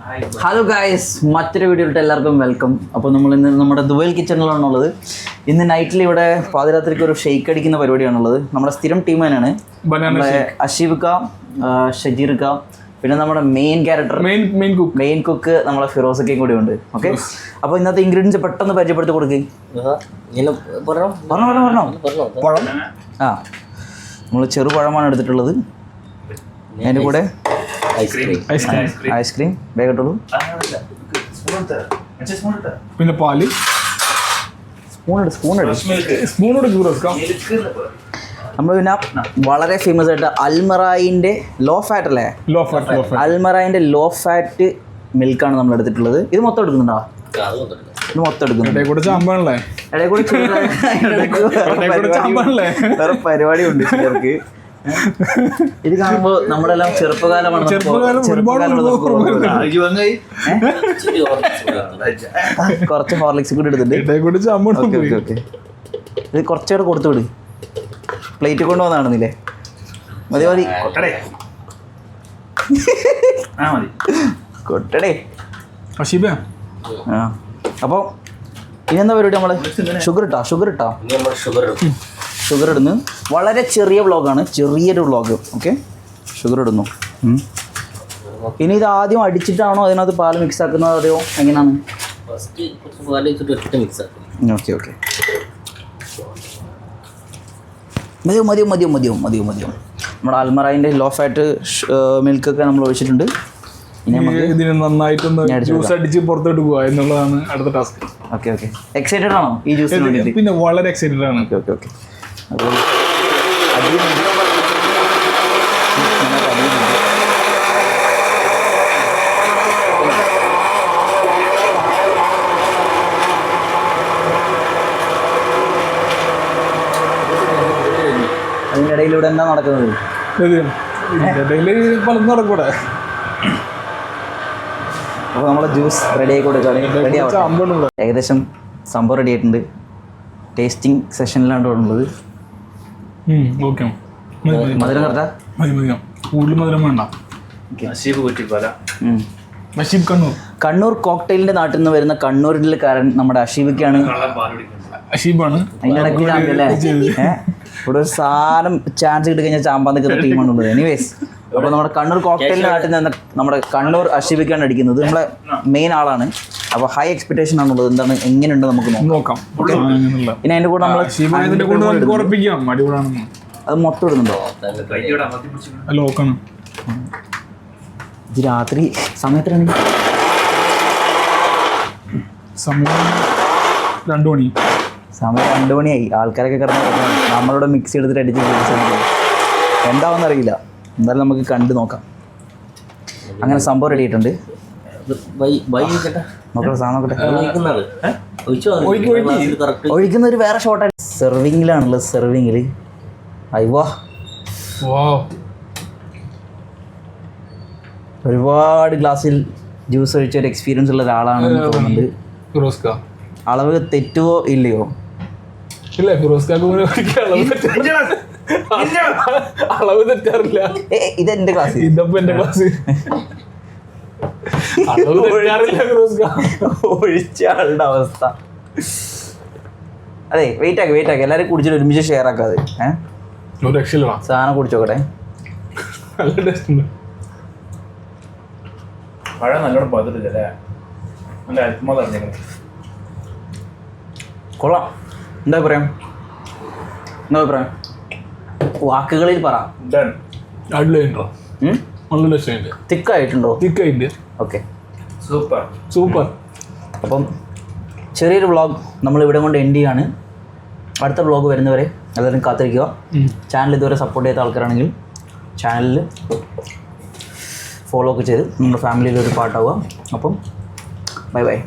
Hello guys, മറ്റൊരു വീഡിയോയിലോട്ട് എല്ലാവർക്കും വെൽക്കം. അപ്പോൾ നമ്മൾ ഇന്ന് നമ്മുടെ ദുബൈൽ കിച്ചണിലാണുള്ളത്. ഇന്ന് നൈറ്റിൽ ഇവിടെ പാതിരാത്രിക്ക് ഒരു ഷെയ്ക്ക് അടിക്കുന്ന പരിപാടിയാണുള്ളത്. നമ്മുടെ സ്ഥിരം ടീം തന്നെയാണ്. നമ്മുടെ അഷീബ്ക്ക, ഷജീർക്ക, പിന്നെ നമ്മുടെ മെയിൻ ക്യാരക്ടർ മെയിൻ കുക്ക് നമ്മളെ ഫിറോസൊക്കെയും കൂടി ഉണ്ട്. ഓക്കെ, അപ്പോൾ ഇന്നത്തെ ഇൻഗ്രീഡിയൻസ് പെട്ടെന്ന് പരിചയപ്പെടുത്തി കൊടുക്കുക. പഴം, നമ്മൾ ചെറുപഴമാണ് എടുത്തിട്ടുള്ളത്. അതിൻ്റെ കൂടെ ഐസ്ക്രീം വേഗട്ടുള്ളൂ, പിന്നെ പാല്, സ്പൂൺ നമ്മൾ പിന്നെ വളരെ ഫേമസ് ആയിട്ട് അൽമറായിൻ്റെ ലോ ഫാറ്റ് അല്ലേ, അൽമറായിൻ്റെ ലോ ഫാറ്റ് മിൽക്കാണ് നമ്മൾ എടുത്തിട്ടുള്ളത്. ഇത് മൊത്തം എടുക്കുന്നുണ്ടോ? ഇത് മൊത്തം എടുക്കുന്നുണ്ട്. വേറെ പരിപാടി ഉണ്ട് ചിലർക്ക്. ഇത് കാണുമ്പോൾ നമ്മളെല്ലാം ചെറുപ്പകാലമാണ്. കുറച്ച് ഹോർലിക്സ് കൂടി എടുത്തിട്ടുണ്ട്. ഇത് കുറച്ചുകൂടെ കൊടുത്തു വിട്. പ്ലേറ്റ് കൊണ്ടുവന്നാണെന്നില്ലേ? മതി മതി കൊട്ടടേ. ആ, അപ്പോൾ ഇനി എന്താ പരിപാടി? നമ്മൾ ഷുഗർ ഇടുന്നു. വളരെ ചെറിയ വ്ളോഗാണ്, ചെറിയൊരു വ്ളോഗ്. ഓക്കെ, ഷുഗർ ഇടുന്നു. ഇനി ഇത് ആദ്യം അടിച്ചിട്ടാണോ അതിനകത്ത് പാൽ മിക്സ് ആക്കുന്നത്, അതെയോ എങ്ങനെയാണ്? ഓക്കെ ഓക്കെ, മതിയോ. നമ്മുടെ അൽമറായിൻ്റെ ലോ ഫാറ്റ് മിൽക്കൊക്കെ നമ്മൾ ഒഴിച്ചിട്ടുണ്ട്. ഇനി ഇതിന് നന്നായിട്ടൊന്ന് ജ്യൂസ് അടിച്ച് പുറത്തോട്ട് പോവുക എന്നുള്ളതാണ് അടുത്ത ടാസ്ക്. ഓക്കെ ഓക്കെ, എക്സൈറ്റഡ് ആണോ ഈ ജ്യൂസിന് വേണ്ടിയിട്ട്? പിന്നെ വളരെ എക്സൈറ്റഡ് ആണ്. Okay okay okay. അപ്പോൾ അതിനിടയിലൂടെ എന്താ നടക്കുന്നത്? പലതും നടക്കൂടെ. അപ്പോൾ നമ്മളെ ജ്യൂസ് റെഡി ആയി കൊടുക്കുകയാണ്. ഏകദേശം സംഭവം റെഡി ആയിട്ടുണ്ട്. ടേസ്റ്റിംഗ് സെഷനിലാണ് ഉള്ളത്. മധുരം കറക്റ്റാ? കൂടുതൽ മധുരം വേണ്ട. കണ്ണൂർ കോക്ടെയിലിന്റെ നാട്ടിൽ നിന്ന് വരുന്ന കണ്ണൂരിൽക്കാരൻ നമ്മുടെ അഷീബാണ്. അതിൻ്റെ ഇടയ്ക്ക് അല്ലേ ഇവിടെ ഒരു സാധനം ചാൻസ് കിട്ടി കഴിഞ്ഞാൽ ചാമ്പാൻ നിൽക്കുന്ന ടീമാണുള്ളത്. എനിവേസ്, അപ്പോൾ നമ്മുടെ കണ്ണൂർ കോക്ടെയിലിന്റെ നാട്ടിൽ നിന്ന് നമ്മുടെ കണ്ണൂർ അഷീബാണ് അടിക്കുന്നത്. നമ്മളെ മെയിൻ ആളാണ്. അപ്പോൾ ഹൈ എക്സ്പെക്ടേഷൻ ആണുള്ളത്. എന്താണ്, എങ്ങനെയുണ്ട് നമുക്ക് നോക്കാം. പിന്നെ അതിൻ്റെ കൂടെ നമ്മൾ അത് മൊത്തം ഇടുന്നുണ്ടോ? ഇത് രാത്രി സമയത്തിലാണ്. സമയം 2 മണിയായി. ആൾക്കാരൊക്കെ കിടന്ന് നമ്മളിവിടെ മിക്സി എടുത്തിട്ട് അടിച്ച് എന്താവെന്ന് അറിയില്ല. എന്തായാലും നമുക്ക് കണ്ടു നോക്കാം. അങ്ങനെ സംഭവം റെഡി ആയിട്ടുണ്ട്. ഒഴിക്കുന്ന ഒരു വേറെ ഷോട്ടാണ്. സെർവിങ്ങിലാണുള്ളത്. സെർവിങ്ങിൽ അയ്യോ ഒരുപാട് ഗ്ലാസ്സിൽ ജ്യൂസ് ഒഴിച്ച ഒരു എക്സ്പീരിയൻസ് ഉള്ള ഒരാളാണെന്ന് തോന്നുന്നുണ്ട്. അളവ് തെറ്റുവോ ഇല്ലയോ? ഇല്ല, അളവ് തെറ്റാറില്ല. ഇതെന്റെ ക്ലാസ്, ഇതപ്പോ എന്റെ ക്ലാസ്. ഒഴിച്ച ആളുടെ അവസ്ഥ. അതെ, വെയിറ്റ് ആക്കി എല്ലാവരും കുടിച്ചിട്ട് ഒരുമിച്ച് ഷെയർ ആക്കാതെ. സാധനം കുടിച്ചോക്കട്ടെ. പഴം നല്ലോണം പതിട്ടില്ലേ? കൊള്ളാം. എന്താ പറയാം? വാക്കുകളിൽ പറ. തിക്കായിട്ടുണ്ടോ? Okay, super. അപ്പം ചെറിയൊരു വ്ളോഗ് നമ്മൾ ഇവിടെ കൊണ്ട് എൻഡ് ചെയ്യാണ്. അടുത്ത വ്ളോഗ് വരുന്നവരെ എല്ലാവരും കാത്തിരിക്കുക. ചാനൽ ഇതുവരെ സപ്പോർട്ട് ചെയ്ത ആൾക്കാരാണെങ്കിൽ ചാനലിൽ ഫോളോ ഒക്കെ ചെയ്ത് നമ്മുടെ ഫാമിലിയിൽ ഒരു പാർട്ടാവുക. അപ്പം ബൈ.